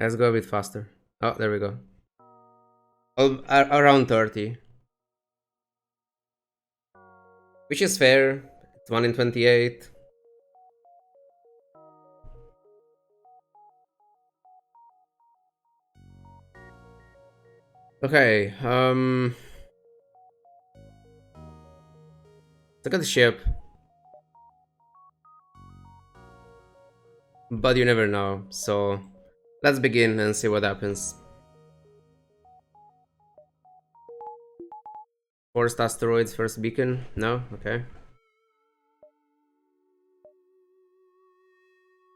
Let's go a bit faster. Oh, there we go. Around 30. Which is fair. It's 1 in 28. Okay, look at the ship. But you never know, so let's begin and see what happens. Forced asteroids, first beacon? No? Okay.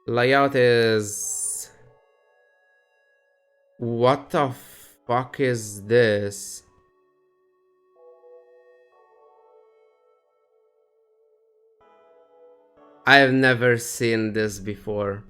Layout is... What the fuck is this? I have never seen this before.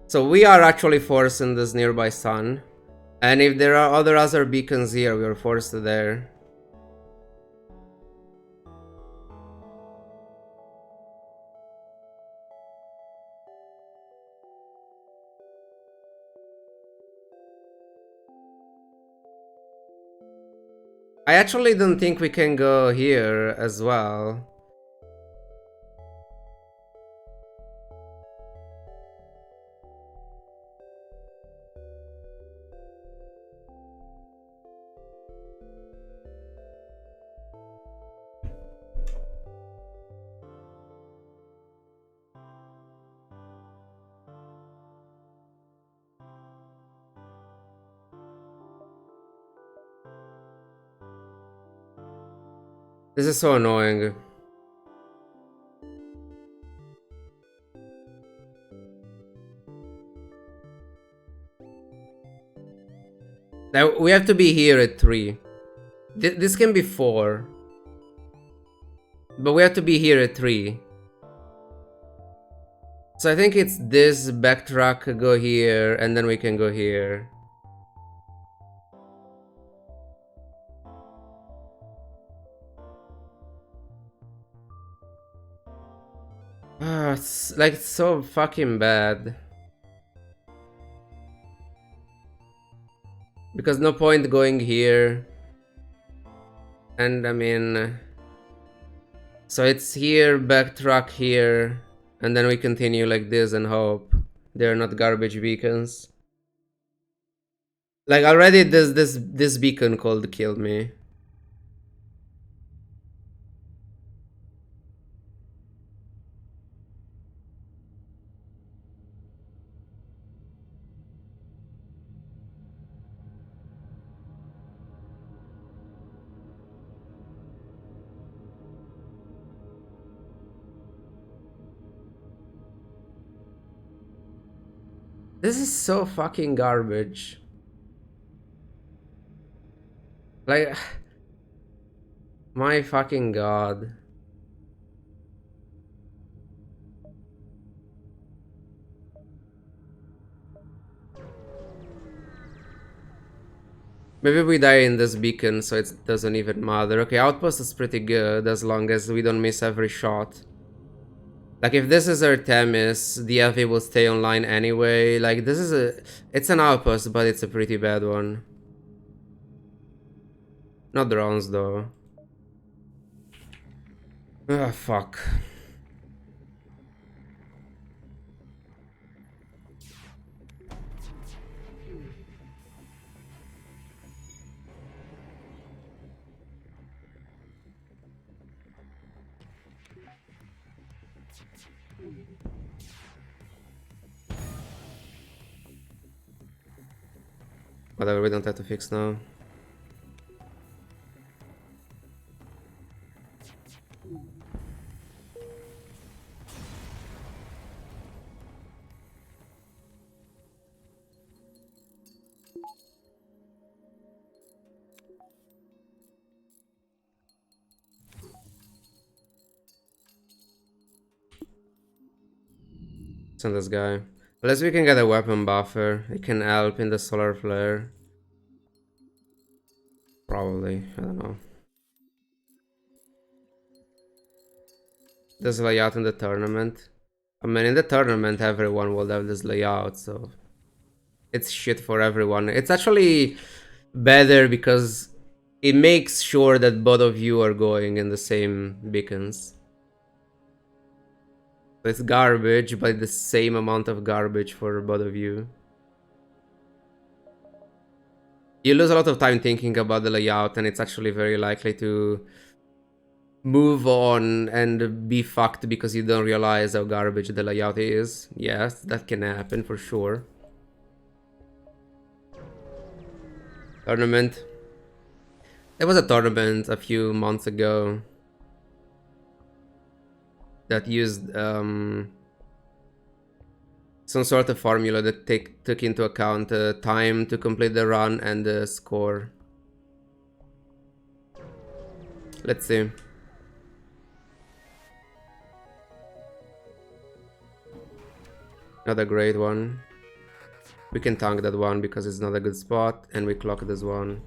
So we are actually forced in this nearby sun. And if there are other beacons here, we are forced there. I actually don't think we can go here as well. This is so annoying. Now, we have to be here at 3. This can be 4. But we have to be here at 3. So I think it's this, backtrack, go here, and then we can go here. Ah, it's like so fucking bad. Because no point going here. And I mean... So it's here, backtrack here, and then we continue like this and hope they're not garbage beacons. Like already this beacon cold killed me. This is so fucking garbage. Like, my fucking god. Maybe we die in this beacon, so it doesn't even matter. Okay, outpost is pretty good as long as we don't miss every shot. Like, if this is Artemis, the FA will stay online anyway. Like, this is it's an outpost, but it's a pretty bad one. Not drones, though. Ah, fuck. Whatever, we don't have to fix now. Send this guy. Unless we can get a weapon buffer. It can help in the solar flare. Probably. I don't know. This layout in the tournament. I mean, in the tournament, everyone will have this layout, so it's shit for everyone. It's actually better because it makes sure that both of you are going in the same beacons. So it's garbage, but the same amount of garbage for both of you. You lose a lot of time thinking about the layout, and it's actually very likely to move on and be fucked because you don't realize how garbage the layout is. Yes, that can happen for sure. Tournament. There was a tournament a few months ago that used some sort of formula that took into account time to complete the run and the score. Let's see. Not a great one. We can tank that one because it's not a good spot, and we clock this one.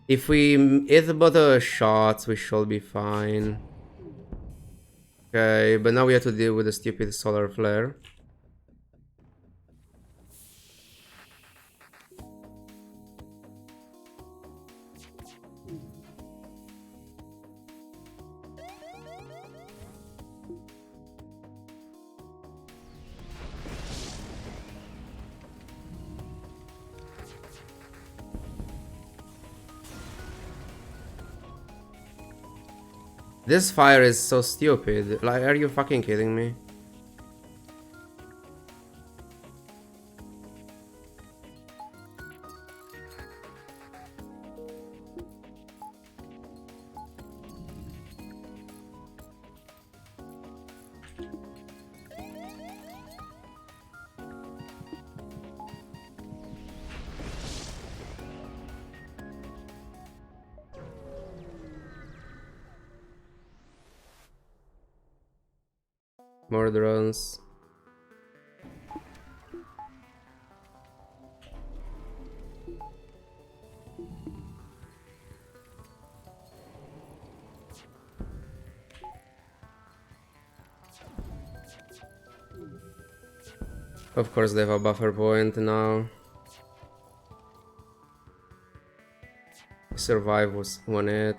If we hit both the shots, we should be fine. Okay, but now we have to deal with the stupid solar flare. This fire is so stupid. Like, are you fucking kidding me? More drones. Of course they have a buffer point now. Survive was 1 hit.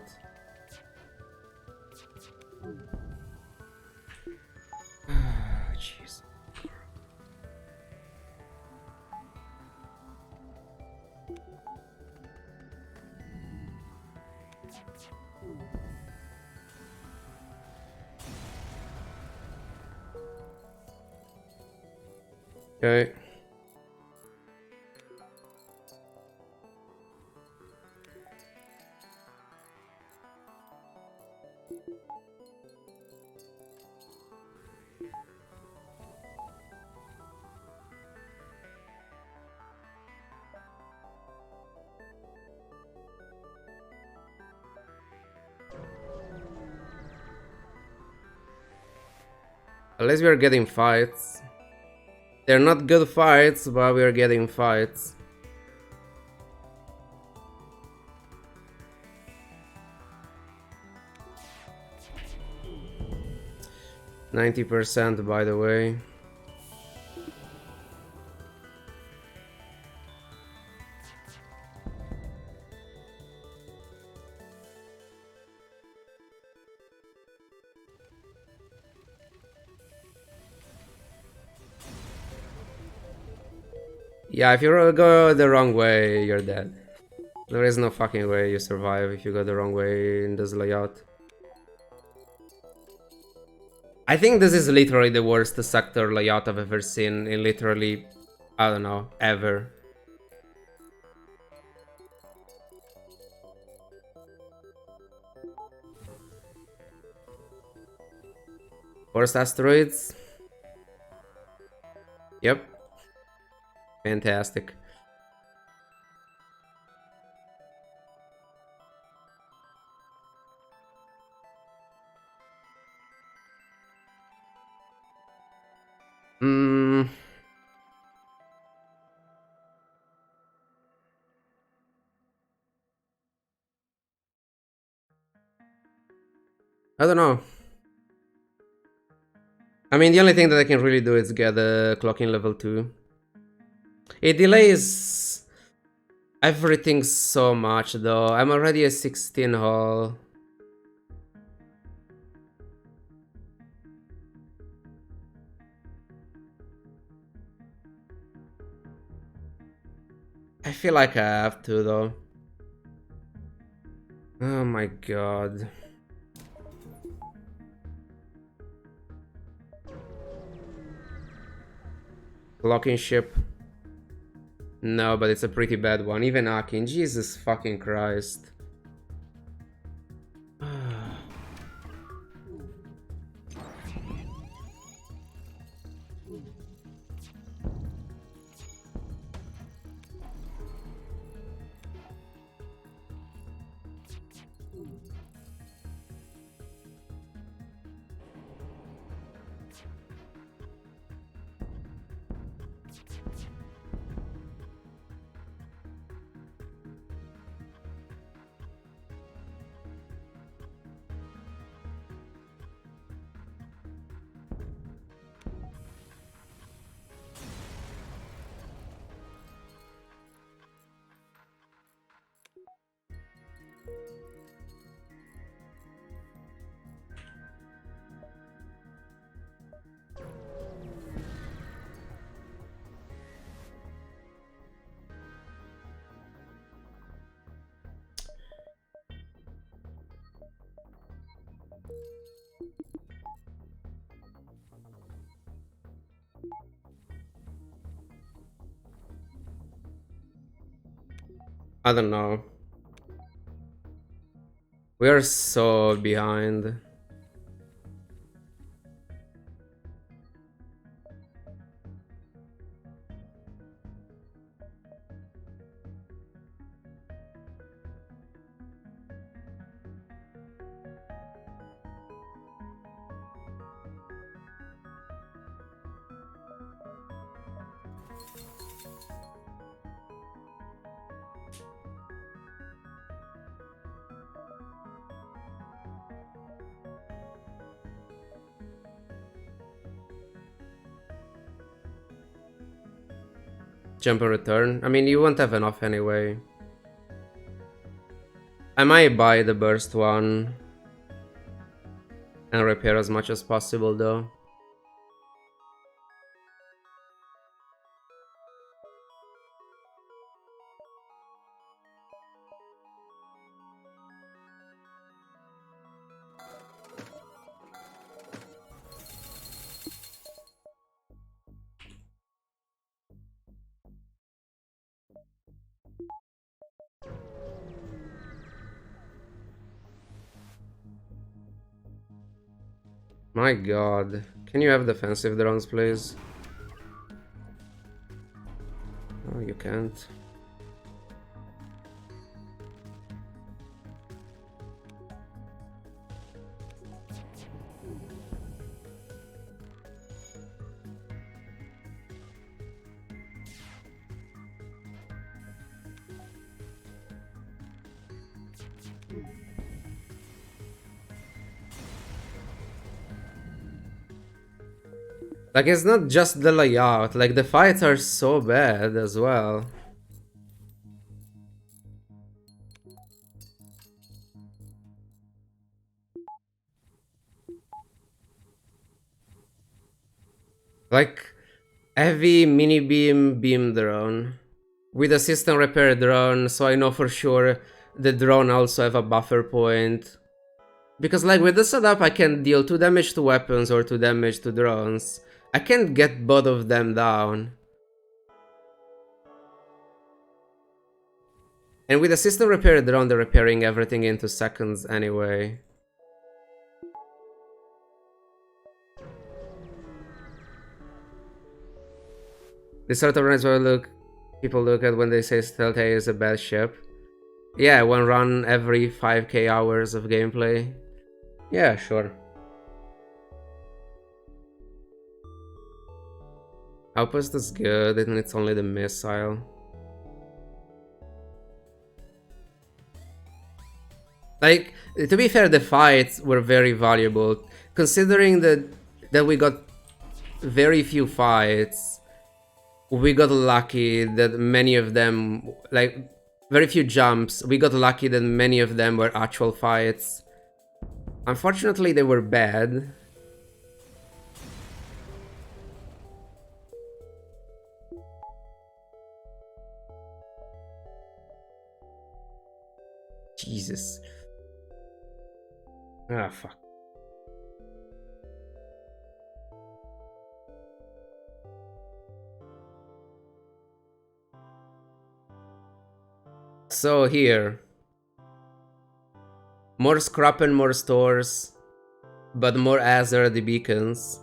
Jeez. Okay. At least we are getting fights. They're not good fights, but we are getting fights. %, by the way. Yeah, if you go the wrong way, you're dead. There is no fucking way you survive if you go the wrong way in this layout. I think this is literally the worst sector layout I've ever seen in literally, I don't know, ever. Worst asteroids? Yep. Fantastic. I don't know. I mean, the only thing that I can really do is get a clocking level 2. It delays everything so much though. I'm already a 16 hull. I feel like I have to though. Oh my god. Locking ship. No, but it's a pretty bad one. Even Akin. Jesus fucking Christ. I don't know. We are so behind. Jump and return. I mean, you won't have enough anyway. I might buy the burst one and repair as much as possible though. My god. Can you have defensive drones, please? Oh, you can't. Like, it's not just the layout, like, the fights are so bad as well. Like, heavy mini beam drone. With a system repair drone, so I know for sure the drone also have a buffer point. Because like with the setup I can deal 2 damage to weapons or 2 damage to drones. I can't get both of them down. And with a system repair drone, they're repairing everything in 2 seconds anyway. This sort of runs where people look at when they say Stealth A is a bad ship. Yeah, one run every 5k hours of gameplay. Yeah, sure. Outpost is good, and it's only the missile. Like, to be fair, the fights were very valuable, considering that we got very few fights. We got lucky that many of them, like, very few jumps. We got lucky that many of them were actual fights. Unfortunately, they were bad. Jesus. Ah, fuck. So here. More scrap and more stores, but more Azure the beacons.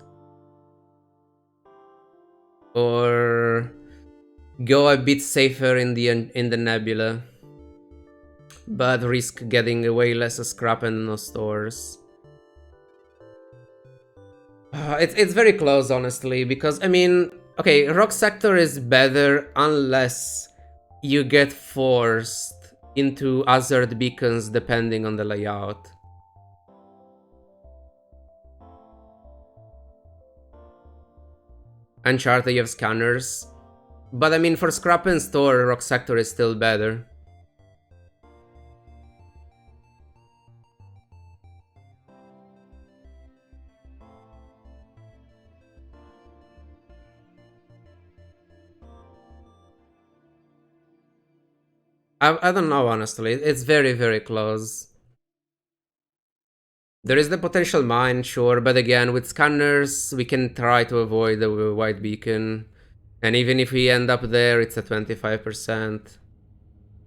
Or go a bit safer in the nebula, but risk getting way less scrap and no stores. It's very close, honestly, because I mean, okay, Rock Sector is better unless you get forced into Hazard beacons depending on the layout. Uncharted, you have scanners. But I mean, for scrap and store, Rock Sector is still better. I don't know, honestly. It's very, very close. There is the potential mine, sure, but again, with scanners, we can try to avoid the white beacon. And even if we end up there, it's a 25%.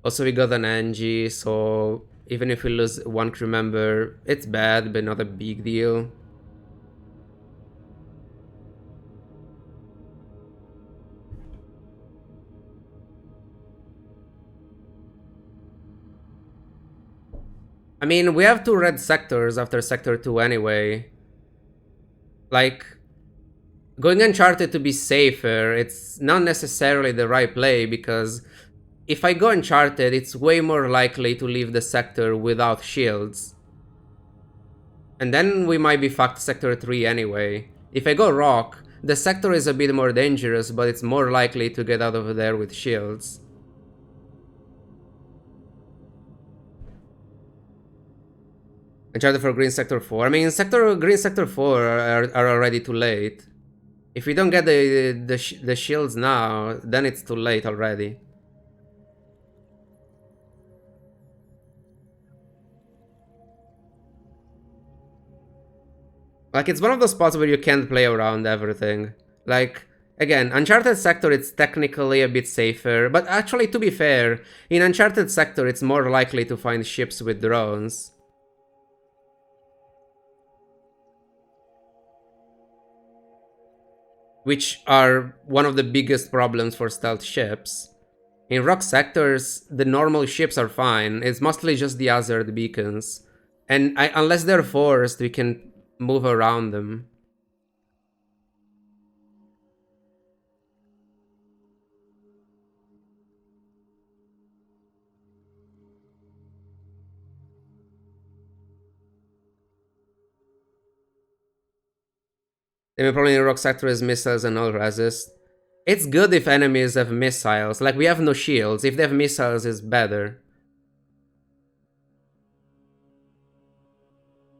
Also, we got an NG, so even if we lose one crew member, it's bad, but not a big deal. I mean, we have 2 red sectors after Sector 2 anyway. Like, going Uncharted to be safer, it's not necessarily the right play, because if I go Uncharted, it's way more likely to leave the sector without shields. And then we might be fucked Sector 3 anyway. If I go Rock, the sector is a bit more dangerous, but it's more likely to get out of there with shields. Uncharted for Green Sector 4. I mean, Green Sector 4 are already too late. If we don't get the shields now, then it's too late already. Like, it's one of those spots where you can't play around everything. Like, again, Uncharted Sector, it's technically a bit safer, but actually, to be fair, in Uncharted Sector, it's more likely to find ships with drones. Which are one of the biggest problems for stealth ships. In rock sectors, the normal ships are fine. It's mostly just the hazard beacons. And unless they're forced, we can move around them. The main problem in rock sector is missiles and all resist. It's good if enemies have missiles. Like, we have no shields. If they have missiles, it's better.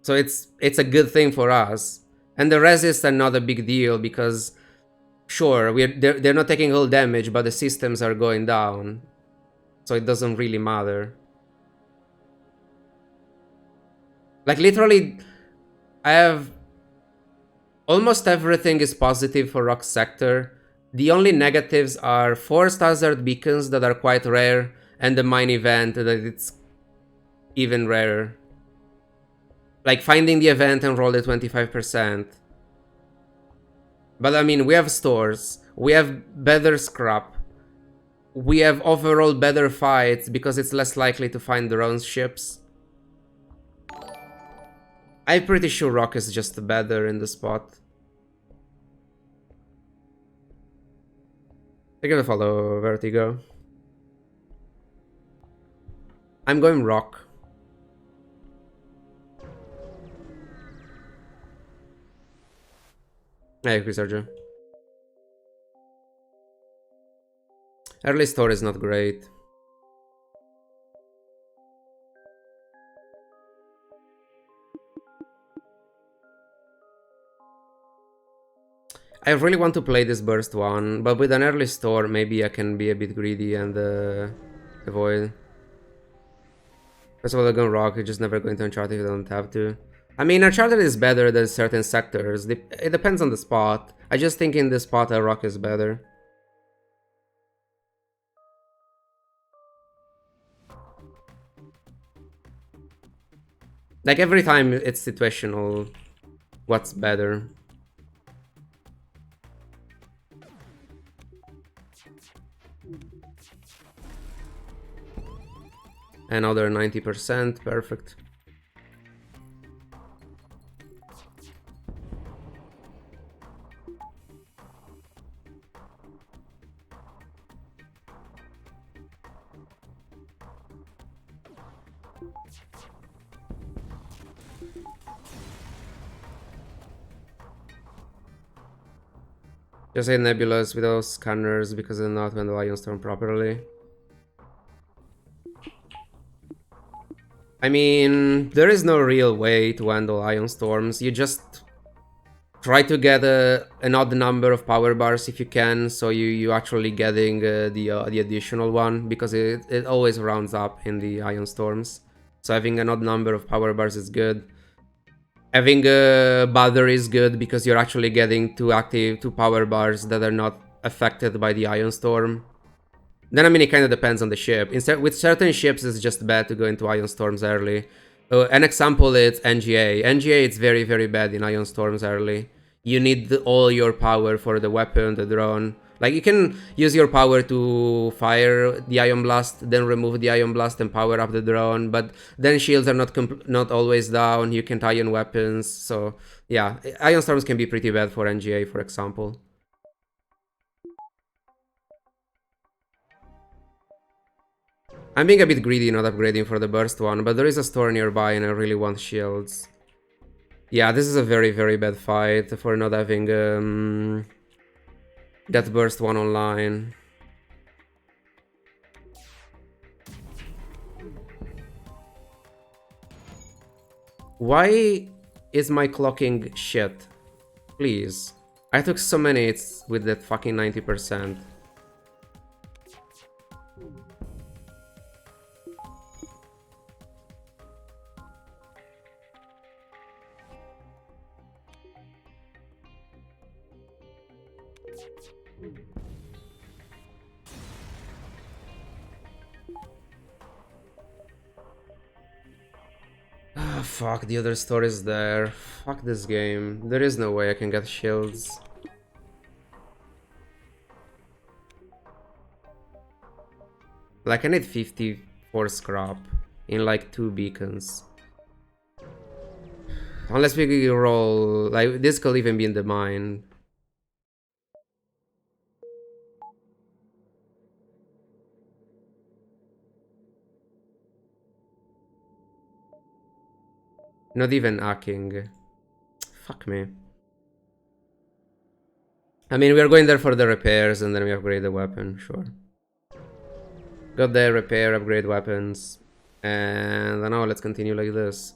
So it's a good thing for us. And the resists are not a big deal because, sure, they're not taking all damage, but the systems are going down. So it doesn't really matter. Like, literally, I have... almost everything is positive for Rock Sector. The only negatives are forced hazard beacons that are quite rare, and the mine event that it's even rarer. Like, finding the event and roll the 25%. But I mean, we have stores, we have better scrap, we have overall better fights because it's less likely to find drone ships. I'm pretty sure Rock is just better in the spot. I'm gonna follow Vertigo. I'm going Rock. Hey, Sergio. Early store is not great. I really want to play this burst one, but with an early store, maybe I can be a bit greedy and avoid. First of all, the gun rock, you're just never going to Uncharted if you don't have to. I mean, Uncharted is better than certain sectors. It depends on the spot. I just think in this spot, a rock is better. Like, every time it's situational, what's better. Another 90%, perfect. Just say Nebulous without scanners because they're not when the Lion Storm properly. I mean, there is no real way to handle Ion Storms. You just try to get an odd number of power bars if you can, so you actually getting the additional one, because it always rounds up in the Ion Storms. So having an odd number of power bars is good. Having a battery is good because you're actually getting two power bars that are not affected by the Ion Storm. Then I mean, it kind of depends on the ship. Instead, with certain ships, it's just bad to go into Ion Storms early. An example is NGA. NGA is very, very bad in Ion Storms early. You need all your power for the weapon, the drone. Like, you can use your power to fire the Ion Blast, then remove the Ion Blast and power up the drone, but then shields are not always down, you can't Ion weapons, so yeah, Ion Storms can be pretty bad for NGA, for example. I'm being a bit greedy not upgrading for the burst one, but there is a store nearby and I really want shields. Yeah, this is a very, very bad fight for not having that burst one online. Why is my clocking shit? Please. I took so many hits with that fucking 90%. Ah, fuck, the other store is there. Fuck this game. There is no way I can get shields. Like, I need 54 scrap in like 2 beacons. Unless we roll... Like, this could even be in the mine. Not even hacking. Fuck me. I mean, we are going there for the repairs and then we upgrade the weapon, sure. Got there, repair, upgrade weapons. And now let's continue like this.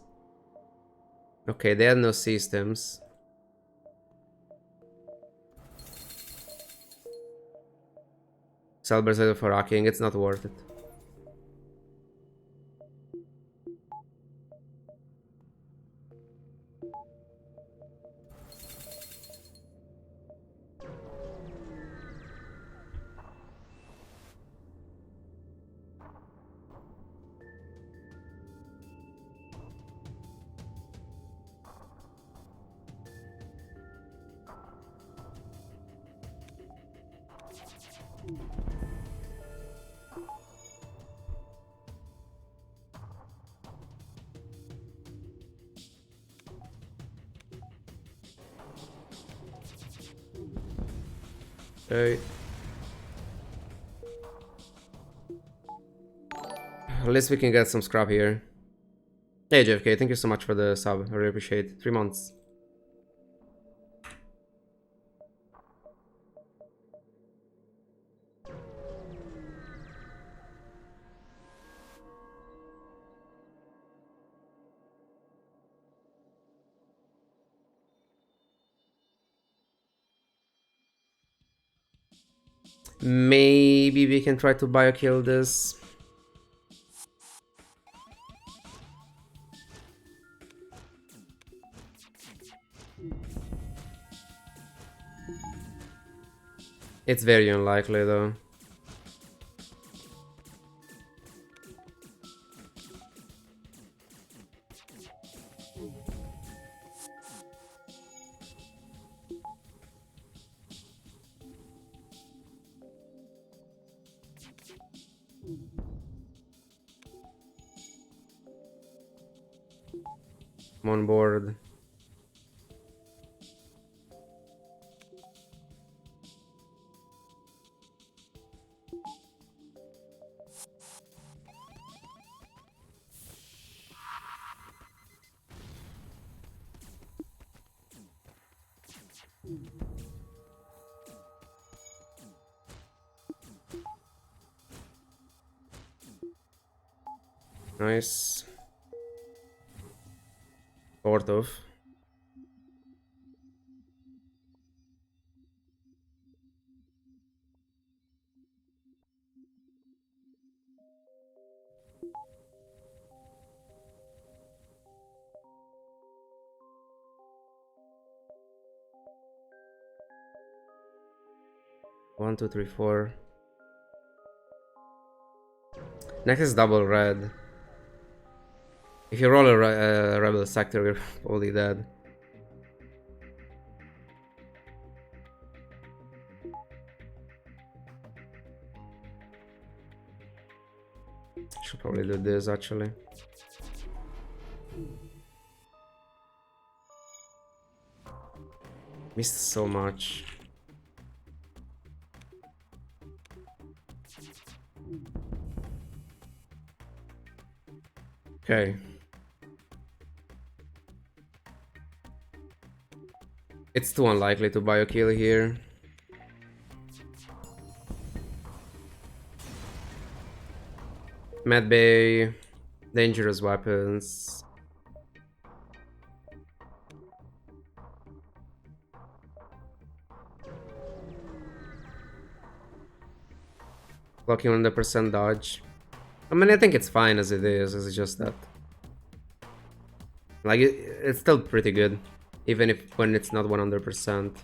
Okay, they had no systems. Sell Berserker for hacking, it's not worth it. Okay. At least we can get some scrap here. Hey JFK, thank you so much for the sub. I really appreciate it. 3 months. Maybe we can try to biokill this. It's very unlikely though. I'm on board. Nice. Sort of. One, two, three, four. Next is double red. If you roll a rebel sector, you're probably dead. Should probably do this actually. Missed so much. Okay. It's too unlikely to biokill here. Medbay, dangerous weapons. Blocking 100% dodge. I mean, I think it's fine as it is. It's just that, like, it's still pretty good, even if when it's not 100%.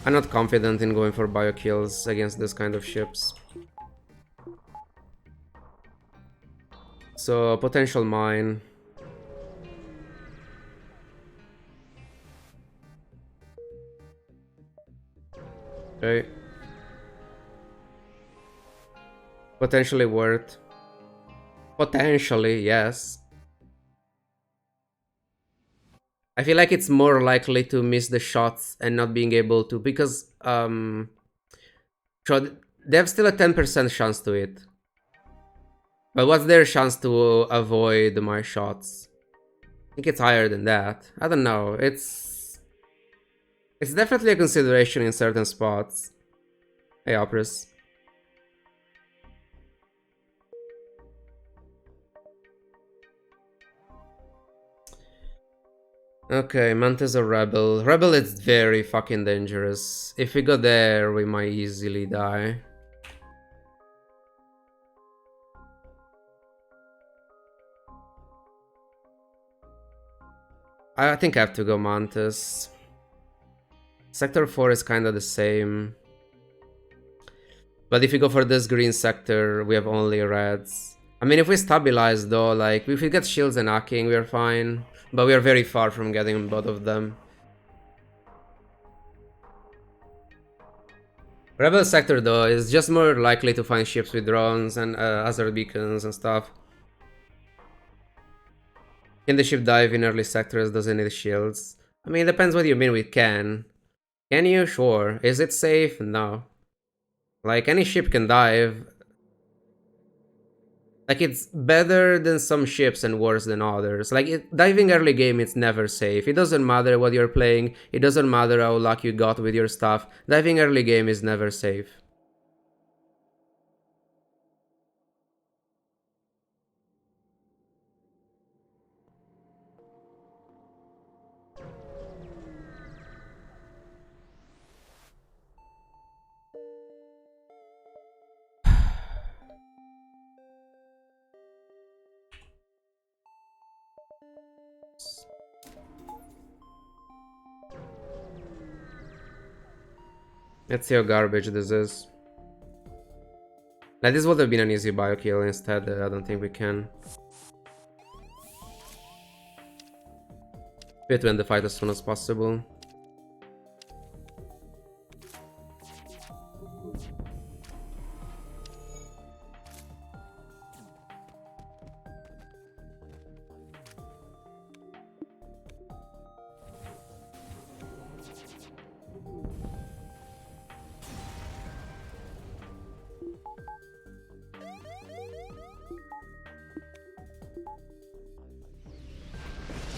I'm not confident in going for biokills against this kind of ships. So, potential mine. Okay. Potentially worth. Potentially, yes. I feel like it's more likely to miss the shots and not being able to, because so they have still a 10% chance to it. But what's their chance to avoid my shots? I think it's higher than that. I don't know. It's definitely a consideration in certain spots. Hey, Opris. Okay, Manta's a rebel. Rebel is very fucking dangerous. If we go there, we might easily die. I think I have to go Mantis. Sector 4 is kind of the same. But if we go for this green sector, we have only reds. I mean, if we stabilize though, like, if we get shields and hacking, we're fine. But we are very far from getting both of them. Rebel sector though is just more likely to find ships with drones and hazard beacons and stuff. Can the ship dive in early sectors? Does it need shields? I mean, it depends what you mean with can. Can you? Sure. Is it safe? No. Like, any ship can dive. Like, it's better than some ships and worse than others. Like, diving early game, it's never safe. It doesn't matter what you're playing. It doesn't matter how lucky you got with your stuff. Diving early game is never safe. Let's see how garbage this is. Like, this would have been an easy bio kill. Instead, I don't think we can. We have to end the fight as soon as possible.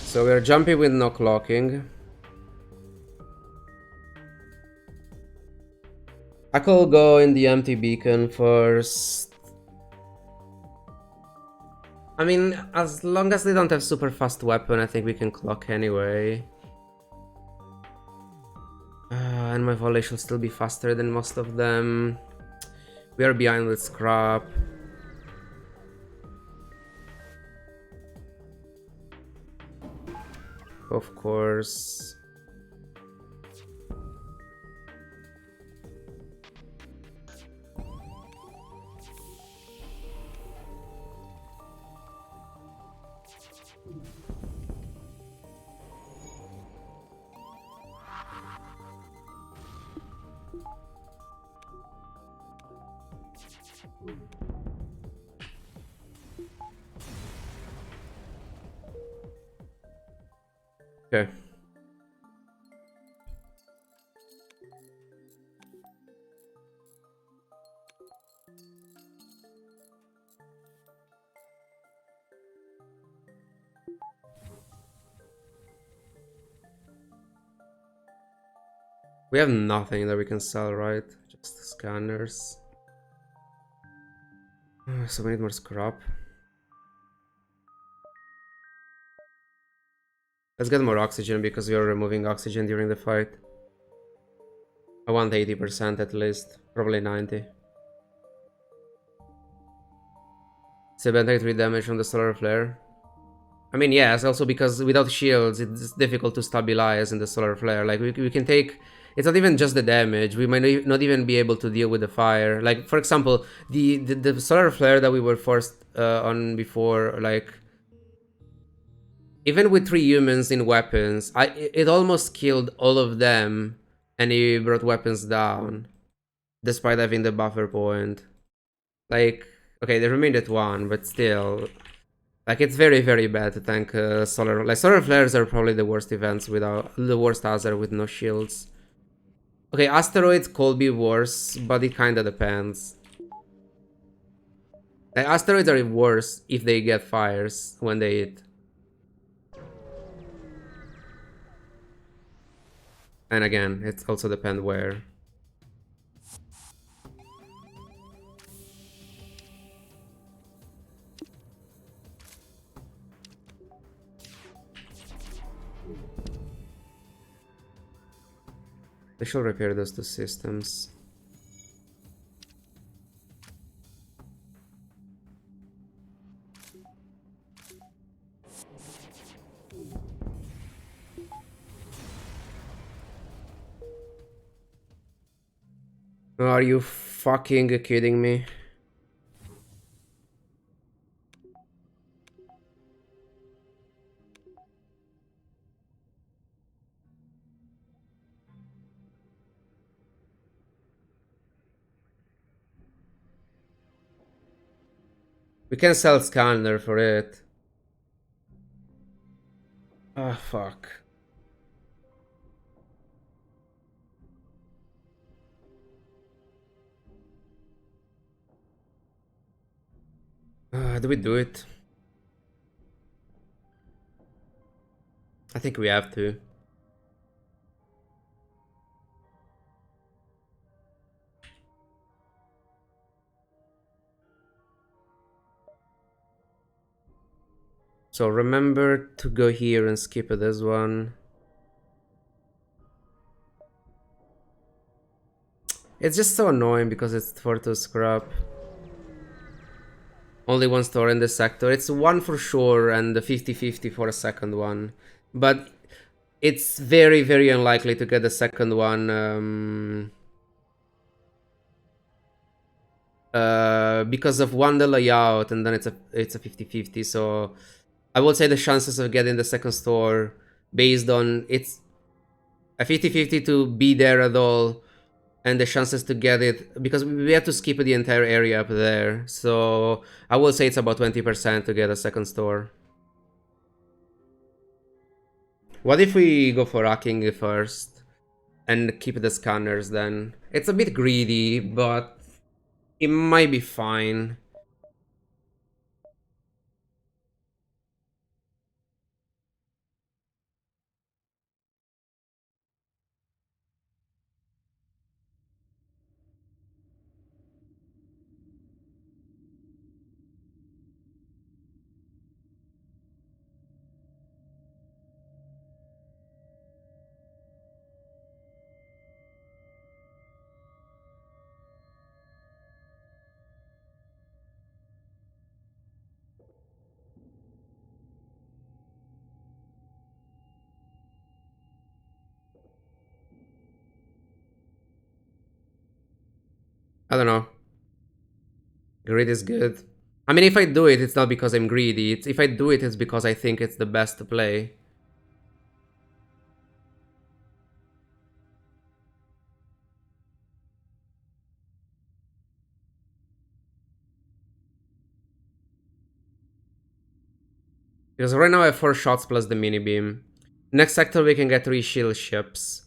So we're jumping with no clocking. I could go in the empty beacon first. I mean, as long as they don't have super fast weapon, I think we can clock anyway. And my volley should still be faster than most of them. We are behind with scrap. Of course. Okay. We have nothing that we can sell, right? Just scanners. So we need more scrap. Let's get more oxygen because we are removing oxygen during the fight. I want 80% at least. Probably 90. 73 damage from the solar flare. I mean, yes, also because without shields, it's difficult to stabilize in the solar flare. Like, we can take... It's not even just the damage. We might not even be able to deal with the fire. Like, for example, the solar flare that we were forced on before, like... Even with 3 humans in weapons, it almost killed all of them, and he brought weapons down, despite having the buffer point. Like, okay, they remained at 1, but still... Like, it's very, very bad to tank solar... Like, solar flares are probably the worst events without... The worst hazard with no shields. Okay, asteroids could be worse, but it kinda depends. Like, asteroids are worse if they get fires when they hit. And again, it also depends where. They should repair those 2 systems. Are you fucking kidding me? We can sell scanner for it. Ah, fuck. Do we do it? I think we have to. So remember to go here and skip this one. It's just so annoying because it's for to scrap. Only one store in this sector. It's one for sure and the 50-50 for a second one. But it's very, very unlikely to get the second one. Because of one, the layout, and then it's a 50-50. So I would say the chances of getting the second store based on it's a 50-50 to be there at all, and the chances to get it, because we have to skip the entire area up there. So I would say it's about 20% to get a second store. What if we go for hacking first and keep the scanners then? It's a bit greedy, but it might be fine. I don't know. Greed is good. I mean, if I do it, it's not because I'm greedy. If I do it, it's because I think it's the best to play. Because right now I have 4 shots plus the mini beam. Next sector we can get 3 shield ships.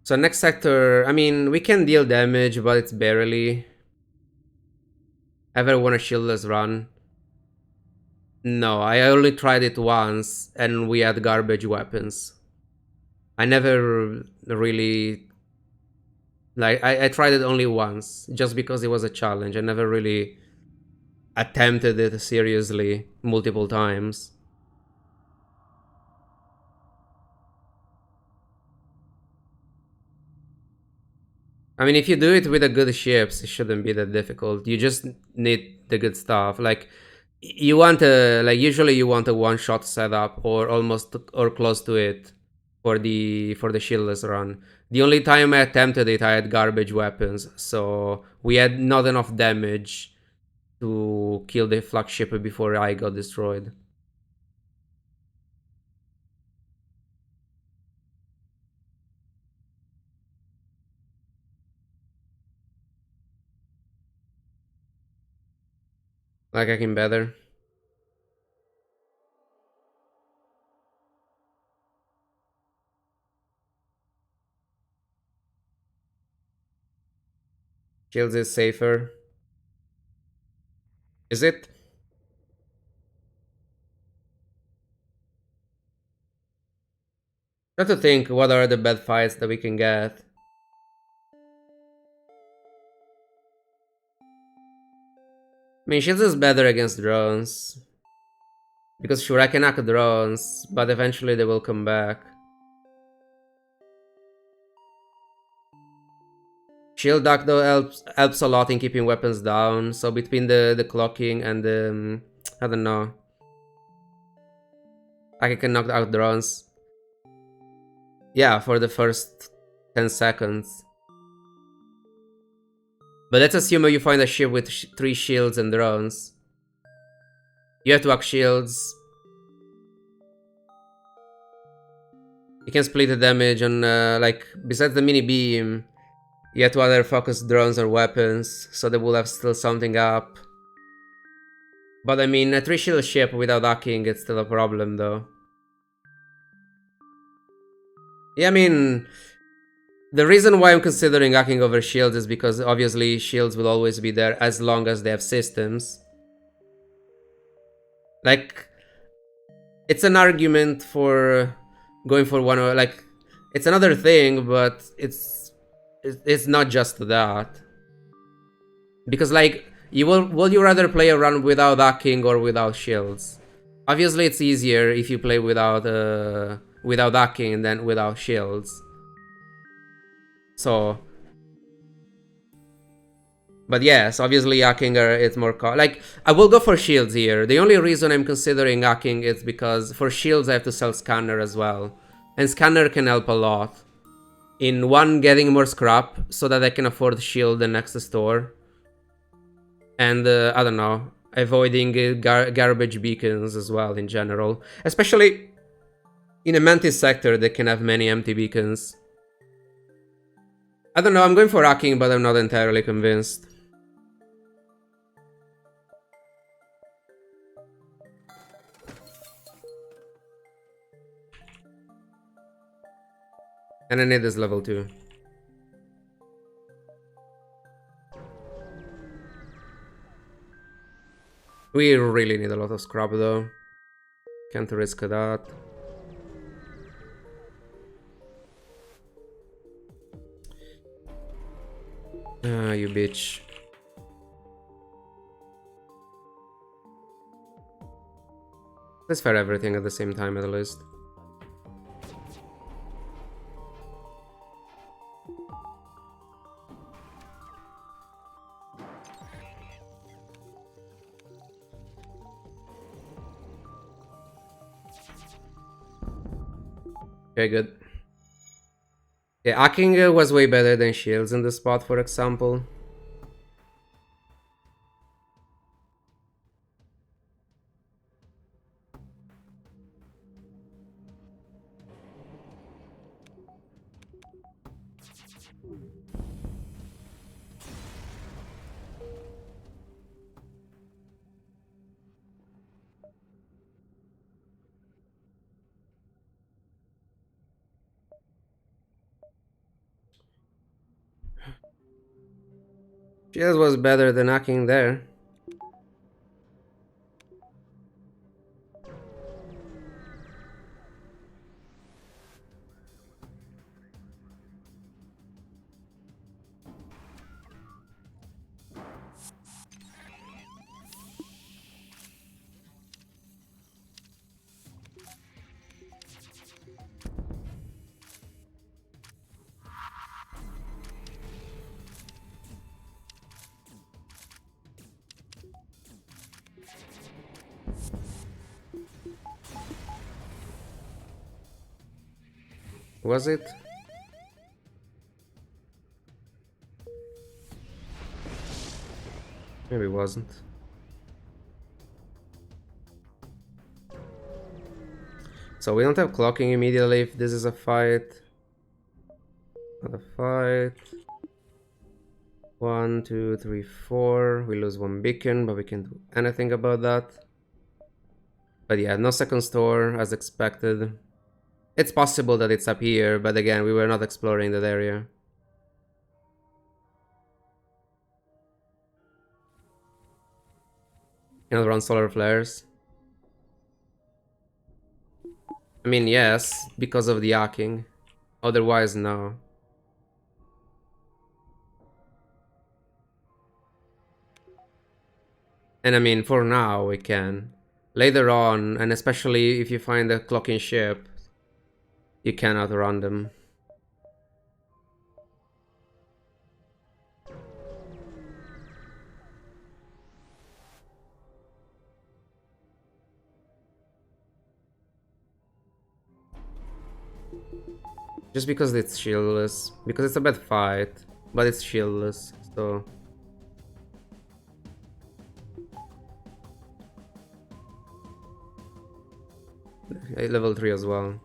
So next sector, I mean, we can deal damage, but it's barely. Ever won a shieldless run? No, I only tried it once, and we had garbage weapons. I never really... Like, I tried it only once, just because it was a challenge. I never really attempted it seriously multiple times. I mean, if you do it with the good ships, it shouldn't be that difficult. You just need the good stuff. Like, you want a, like, usually you want a one-shot setup or almost or close to it for the shieldless run. The only time I attempted it, I had garbage weapons, so we had not enough damage to kill the flagship before I got destroyed. Like, I can better. Shields is safer. Is it? Try to think what are the bad fights that we can get. I mean, Shields is better against drones. Because sure, I can hack drones, but eventually they will come back. Shield Duck though helps a lot in keeping weapons down, so between the clocking and the... I don't know. I can knock out drones. Yeah, for the first 10 seconds. But let's assume you find a ship with 3 shields and drones. You have to hack shields. You can split the damage on, like, besides the mini beam, you have to either focus drones or weapons, so they will have still something up. But I mean, a 3 shield ship without hacking, it's still a problem though. Yeah, I mean, the reason why I'm considering hacking over shields is because obviously shields will always be there as long as they have systems. Like, it's an argument for going for one, or like, it's another thing, but it's not just that. Because like, will you rather play a run without hacking or without shields? Obviously, it's easier if you play without hacking than without shields. So, but yes, obviously hacking it's more like, I will go for shields here. The only reason I'm considering hacking is because for shields I have to sell scanner as well, and scanner can help a lot in one, getting more scrap so that I can afford shield the next store, and I don't know, avoiding garbage beacons as well in general, especially in a mantis sector that can have many empty beacons. I don't know, I'm going for hacking, but I'm not entirely convinced. And I need this level 2. We really need a lot of scrap though. Can't risk that. Ah, you bitch. Let's fire everything at the same time at least. Okay, good. Yeah, hacking was way better than shields in this spot, for example. Shields was better than hacking there. Was it? Maybe it wasn't. So we don't have clocking immediately if this is a fight. Not a fight. 1, 2, 3, 4. We lose one beacon, but we can't do anything about that. But yeah, no second store as expected. It's possible that it's up here, but again, we were not exploring that area. Cannot run solar flares. I mean, yes, because of the hacking. Otherwise, no. And I mean, for now, we can. Later on, and especially if you find a clocking ship, you cannot run them. Just because it's shieldless. Because it's a bad fight, but it's shieldless, so... Level 3 as well.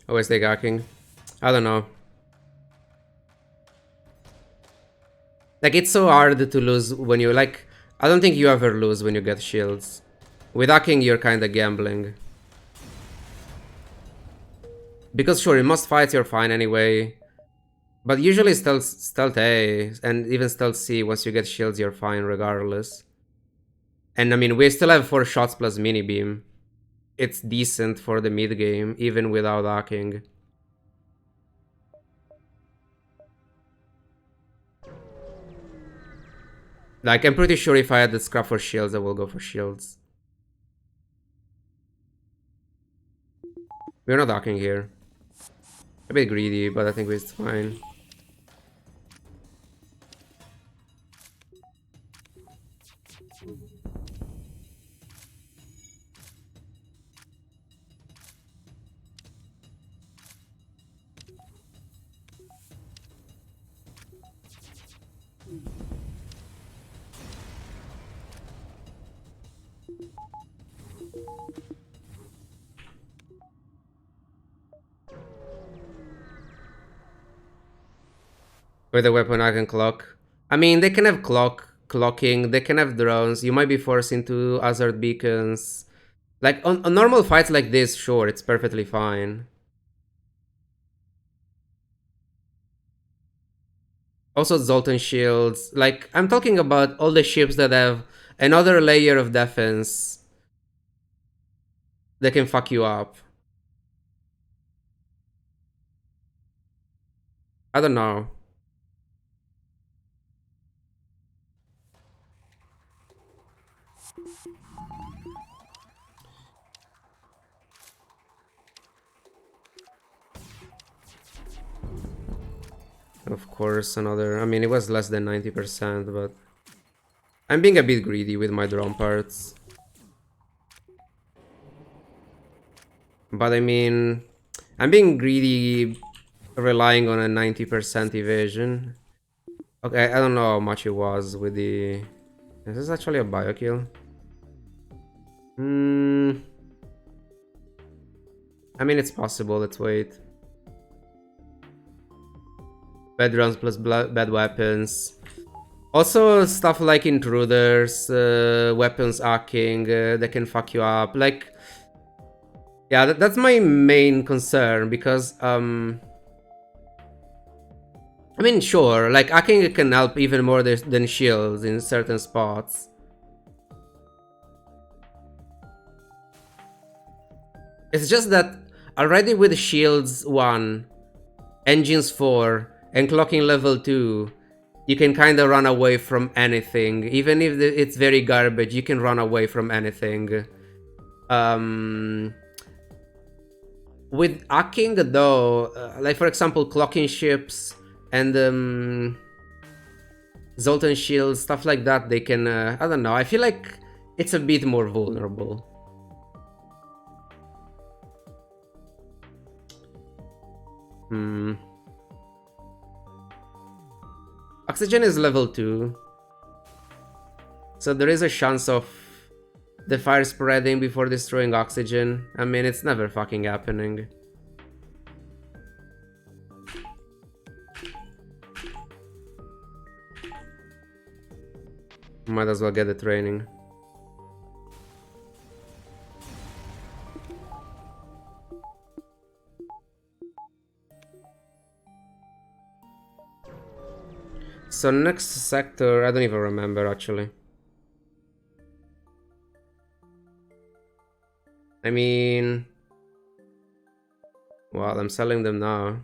Always take hacking. I don't know. Like, it's so hard to lose when you, like... I don't think you ever lose when you get shields. With hacking, you're kinda gambling. Because sure, in most fights you're fine anyway. But usually stealth A, and even stealth C, once you get shields, you're fine regardless. And I mean, we still have 4 shots plus mini beam. It's decent for the mid game, even without hacking. Like, I'm pretty sure if I had the scrap for shields, I will go for shields. We're not hacking here. A bit greedy, but I think it's fine. With a weapon I can clock. I mean, they can have clocking, they can have drones, you might be forced into hazard beacons. Like, on normal fights like this, sure, it's perfectly fine. Also Zoltan shields. Like, I'm talking about all the ships that have another layer of defense that can fuck you up. I don't know. Of course, another... I mean, it was less than 90%, but... I'm being a bit greedy with my drone parts. But I mean... I'm being greedy relying on a 90% evasion. Okay, I don't know how much it was with the... Is this actually a bio kill? I mean, it's possible, let's wait. Bad runs plus bad weapons. Also, stuff like intruders, weapons hacking, that can fuck you up. Like, yeah, that's my main concern because, I mean, sure, like hacking can help even more than shields in certain spots. It's just that already with shields 1, engines 4, and clocking level 2, you can kind of run away from anything. Even if it's very garbage, you can run away from anything. With hacking though, like for example, clocking ships and Zoltan shields, stuff like that, they can, I don't know, I feel like it's a bit more vulnerable. Oxygen is level 2. So there is a chance of the fire spreading before destroying oxygen. I mean, it's never fucking happening. Might as well get the training. So next sector, I don't even remember actually. I mean... Well, I'm selling them now.